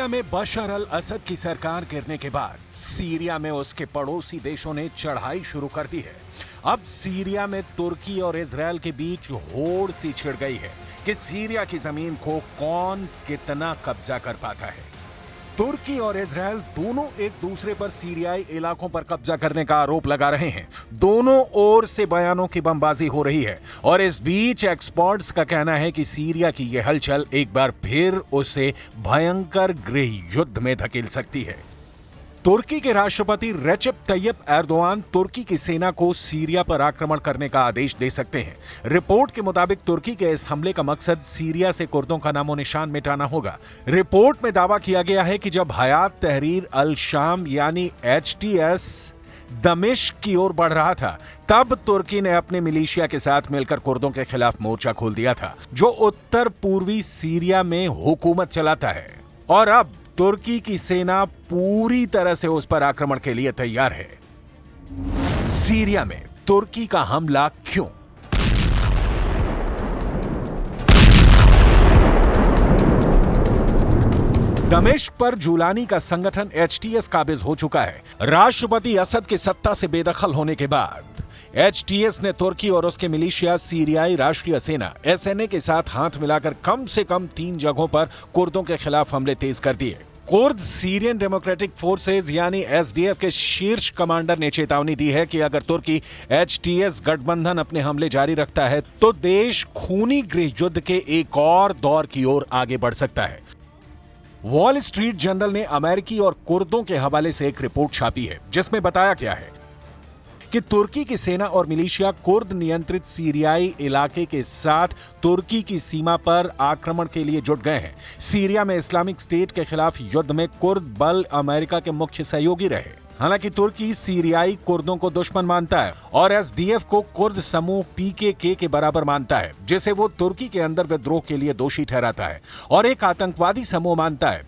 में बशर अल असद की सरकार गिरने के बाद सीरिया में उसके पड़ोसी देशों ने चढ़ाई शुरू कर दी है। अब सीरिया में तुर्की और इजरायल के बीच होड़ सी छिड़ गई है कि सीरिया की जमीन को कौन कितना कब्जा कर पाता है। तुर्की और इजरायल दोनों एक दूसरे पर सीरियाई इलाकों पर कब्जा करने का आरोप लगा रहे हैं। दोनों ओर से बयानों की बमबाजी हो रही है और इस बीच एक्सपर्ट्स का कहना है कि सीरिया की यह हलचल एक बार फिर उसे भयंकर गृह युद्ध में धकेल सकती है। तुर्की के राष्ट्रपति रेसिप तैयब एर्दोआन तुर्की की सेना को सीरिया पर आक्रमण करने का आदेश दे सकते हैं। रिपोर्ट के मुताबिक तुर्की के इस हमले का मकसद सीरिया से कुर्दों का नामो निशान मिटाना होगा। रिपोर्ट में दावा किया गया है कि जब हयात तहरीर अल शाम यानी HTS दमिश्क की ओर बढ़ रहा था, तब तुर्की ने अपने मिलिशिया के साथ मिलकर कुर्दों के खिलाफ मोर्चा खोल दिया था, जो उत्तर पूर्वी सीरिया में हुकूमत चलाता है। और अब तुर्की की सेना पूरी तरह से उस पर आक्रमण के लिए तैयार है। सीरिया में तुर्की का हमला क्यों? दमिश्क पर जुलानी का संगठन HTS काबिज हो चुका है। राष्ट्रपति असद के सत्ता से बेदखल होने के बाद HTS ने तुर्की और उसके मिलिशिया सीरियाई राष्ट्रीय सेना SNA के साथ हाथ मिलाकर कम से कम 3 जगहों पर कुर्दों के खिलाफ हमले तेज कर दिए। कुर्द सीरियन डेमोक्रेटिक फोर्सेज यानी SDF के शीर्ष कमांडर ने चेतावनी दी है कि अगर तुर्की HTS गठबंधन अपने हमले जारी रखता है तो देश खूनी गृह युद्ध के एक और दौर की ओर आगे बढ़ सकता है। वॉल स्ट्रीट जर्नल ने अमेरिकी और कुर्दों के हवाले से एक रिपोर्ट छापी है, जिसमें बताया गया है कि तुर्की की सेना और मिलिशिया कुर्द नियंत्रित सीरियाई इलाके के साथ तुर्की की सीमा पर आक्रमण के लिए जुट गए हैं। सीरिया में इस्लामिक स्टेट के खिलाफ युद्ध में कुर्द बल अमेरिका के मुख्य सहयोगी रहे। हालांकि तुर्की सीरियाई कुर्दों को दुश्मन मानता है और SDF को कुर्द समूह PKK के बराबर मानता है, जिसे वो तुर्की के अंदर विद्रोह के लिए दोषी ठहराता है और एक आतंकवादी समूह मानता है।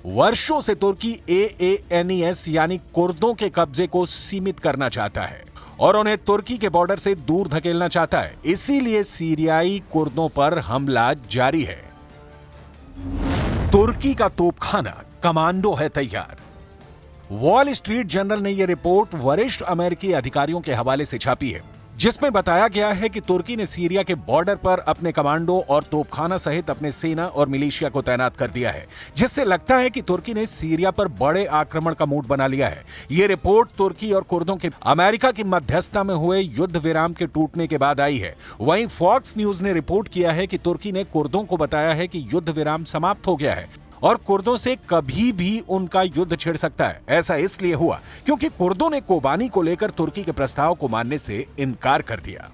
वर्षों से तुर्की AANES यानी कुर्दों के कब्जे को सीमित करना चाहता है और उन्हें तुर्की के बॉर्डर से दूर धकेलना चाहता है। इसीलिए सीरियाई कुर्दों पर हमला जारी है। तुर्की का तोपखाना कमांडो है तैयार। वॉल स्ट्रीट जर्नल ने यह रिपोर्ट वरिष्ठ अमेरिकी अधिकारियों के हवाले से छापी है, जिसमें बताया गया है कि तुर्की ने सीरिया के बॉर्डर पर अपने कमांडो और तोपखाना सहित अपने सेना और मिलिशिया को तैनात कर दिया है, जिससे लगता है कि तुर्की ने सीरिया पर बड़े आक्रमण का मूड बना लिया है। यह रिपोर्ट तुर्की और कुर्दों के अमेरिका की मध्यस्थता में हुए युद्ध विराम के टूटने के बाद आई है। वहीं फॉक्स न्यूज ने रिपोर्ट किया है कि तुर्की ने कुर्दों को बताया है कि युद्ध विराम समाप्त हो गया है और कुर्दों से कभी भी उनका युद्ध छिड़ सकता है। ऐसा इसलिए हुआ क्योंकि कुर्दों ने कोबानी को लेकर तुर्की के प्रस्ताव को मानने से इनकार कर दिया।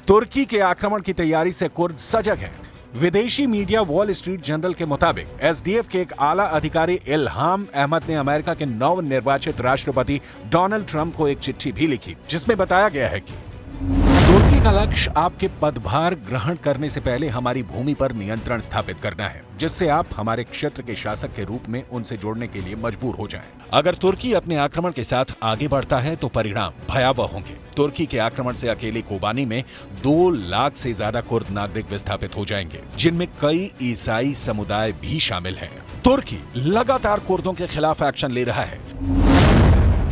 तुर्की के आक्रमण की तैयारी से कुर्द सजग हैं। विदेशी मीडिया वॉल स्ट्रीट जर्नल के मुताबिक SDF के एक आला अधिकारी इल्हाम अहमद ने अमेरिका के नवनिर्वाचित राष्ट्रपति डोनाल्ड ट्रंप को एक चिट्ठी भी लिखी, जिसमें बताया गया है कि तुर्की का लक्ष्य आपके पदभार ग्रहण करने से पहले हमारी भूमि पर नियंत्रण स्थापित करना है, जिससे आप हमारे क्षेत्र के शासक के रूप में उनसे जोड़ने के लिए मजबूर हो जाएं। अगर तुर्की अपने आक्रमण के साथ आगे बढ़ता है तो परिणाम भयावह होंगे। तुर्की के आक्रमण से अकेले कोबानी में 2 लाख से ज्यादा कुर्द नागरिक विस्थापित हो जाएंगे, जिनमें कई ईसाई समुदाय भी शामिल हैं। तुर्की लगातार कुर्दों के खिलाफ एक्शन ले रहा है।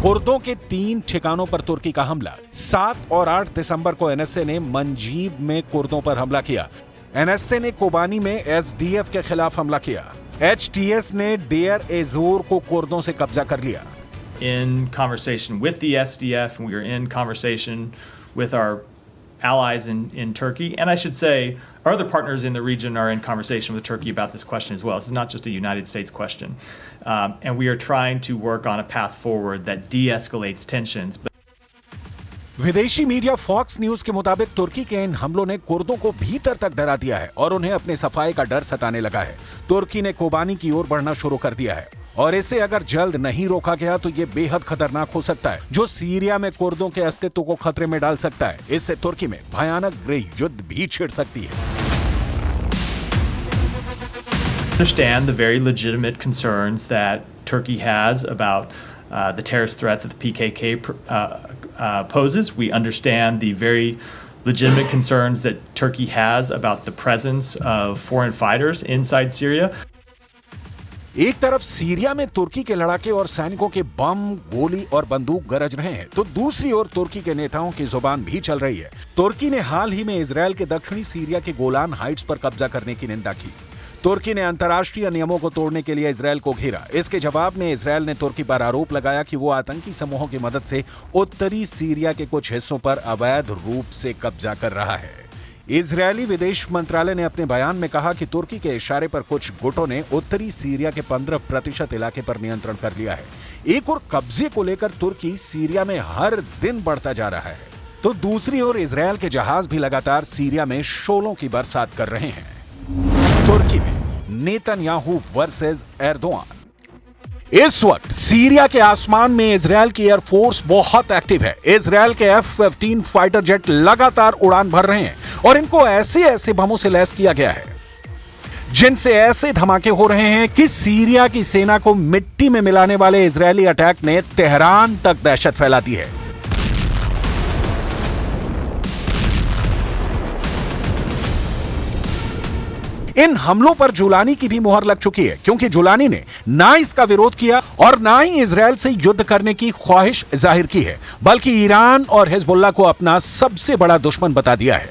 कुर्दों के 3 ठिकानों पर तुर्की का हमला। 7 और 8 दिसंबर को NSA ने मंजीब में कुर्दों पर हमला किया। NSA ने कोबानी में SDF के खिलाफ हमला किया। HTS ने डेयर एजोर को कुर्दों से कब्जा कर लिया। In conversation with the SDF, and we are in conversation with our allies in Turkey, and I should say our other partners in the region are in conversation with Turkey about this question as well. This is not just a United States question, and we are trying to work on a path forward that de-escalates tensions. विदेशी media fox news के मुताबिक तुर्की के इन हमलों ने कुर्दों को भीतर तक डरा दिया है और उन्हें अपने सफाई का डर सताने लगा है। तुर्की ने कोबानी की ओर बढ़ना शुरू कर दिया है और इसे अगर जल्द नहीं रोका गया तो ये बेहद खतरनाक हो सकता है, जो सीरिया में कुर्दों के अस्तित्व को खतरे में डाल सकता है। इससे तुर्की में भयानक गृह युद्ध भी छिड़ सकती है। Understand the very legitimate concerns that Turkey has about the terrorist threat that the PKK poses. We understand the very legitimate concerns that Turkey has about the presence of foreign fighters inside Syria. एक तरफ Syria में तुर्की के लड़ाके और सैनिकों के बम, गोली और बंदूक गरज रहे हैं, तो दूसरी ओर तुर्की के नेताओं की जुबान भी चल रही है। तुर्की ने हाल ही में इजरायल के दक्षिणी सीरिया के गोलान हाइट्स पर कब्जा करने की निंदा की। तुर्की ने अंतर्राष्ट्रीय नियमों को तोड़ने के लिए इजरायल को घेरा। इसके जवाब में इजरायल ने तुर्की पर आरोप लगाया कि वो आतंकी समूहों की मदद से उत्तरी सीरिया के कुछ हिस्सों पर अवैध रूप से कब्जा कर रहा है। इजरायली विदेश मंत्रालय ने अपने बयान में कहा कि तुर्की के इशारे पर कुछ गुटों ने उत्तरी सीरिया के 15% इलाके पर नियंत्रण कर लिया है। एक और कब्जे को लेकर तुर्की सीरिया में हर दिन बढ़ता जा रहा है, तो दूसरी ओर इजरायल के जहाज भी लगातार सीरिया में शोलों की बरसात कर रहे हैं। तुर्की में नेतन्याहू वर्सेस एर्दोआन। इस वक्त सीरिया के आसमान में इजरायल की एयरफोर्स बहुत एक्टिव है। इजरायल के F-15 फाइटर जेट लगातार उड़ान भर रहे हैं और इनको ऐसे ऐसे बमों से लैस किया गया है जिनसे ऐसे धमाके हो रहे हैं कि सीरिया की सेना को मिट्टी में मिलाने वाले इजरायली अटैक ने तेहरान तक दहशत फैला दी है। इन हमलों पर जुलानी की भी मुहर लग चुकी है, क्योंकि जुलानी ने ना इसका विरोध किया और ना ही इजरायल से युद्ध करने की ख्वाहिश जाहिर की है, बल्कि ईरान और हिजबुल्लाह को अपना सबसे बड़ा दुश्मन बता दिया है।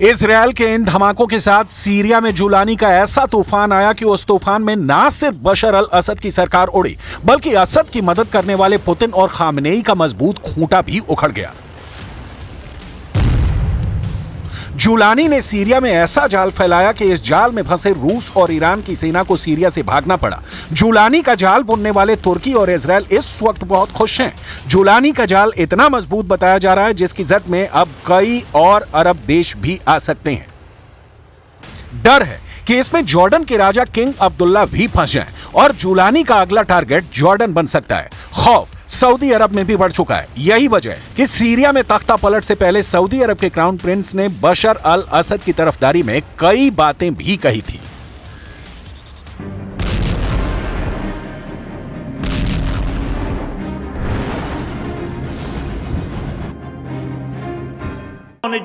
इजरायल के इन धमाकों के साथ सीरिया में जुलानी का ऐसा तूफान आया कि उस तूफान में ना सिर्फ बशर अल असद की सरकार उड़ी, बल्कि असद की मदद करने वाले पुतिन और खामनेई का मजबूत खूंटा भी उखड़ गया। जुलानी ने सीरिया में ऐसा जाल फैलाया कि इस जाल में फंसे रूस और ईरान की सेना को सीरिया से भागना पड़ा। जुलानी का जाल बुनने वाले तुर्की और इजरायल इस वक्त बहुत खुश हैं। जुलानी का जाल इतना मजबूत बताया जा रहा है जिसकी जद में अब कई और अरब देश भी आ सकते हैं। डर है कि इसमें जॉर्डन के राजा किंग अब्दुल्ला भी फंस जाएं और जुलानी का अगला टारगेट जॉर्डन बन सकता है। खौफ सऊदी अरब में भी बढ़ चुका है। यही वजह है कि सीरिया में तख्ता पलट से पहले सऊदी अरब के क्राउन प्रिंस ने बशर अल असद की तरफदारी में कई बातें भी कही थी।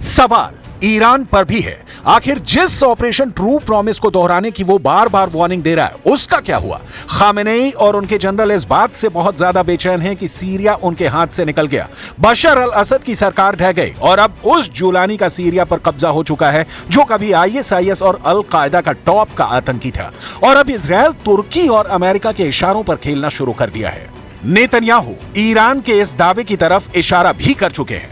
सवाल ईरान पर भी है। आखिर जिस ऑपरेशन ट्रू प्रॉमिस को दोहराने की वो बार बार वार्निंग दे रहा है, उसका क्या हुआ? खामेनेई और उनके जनरल इस बात से बहुत ज्यादा बेचैन हैं कि सीरिया उनके हाथ से निकल गया। बशर अल असद की सरकार ढह गई और अब उस जुलानी का सीरिया पर कब्जा हो चुका है, जो कभी ISIS और अल कायदा का टॉप का आतंकी था। और अब इजरायल तुर्की और अमेरिका के इशारों पर खेलना शुरू कर दिया है। नेतन्याहू ईरान के इस दावे की तरफ इशारा भी कर चुके हैं।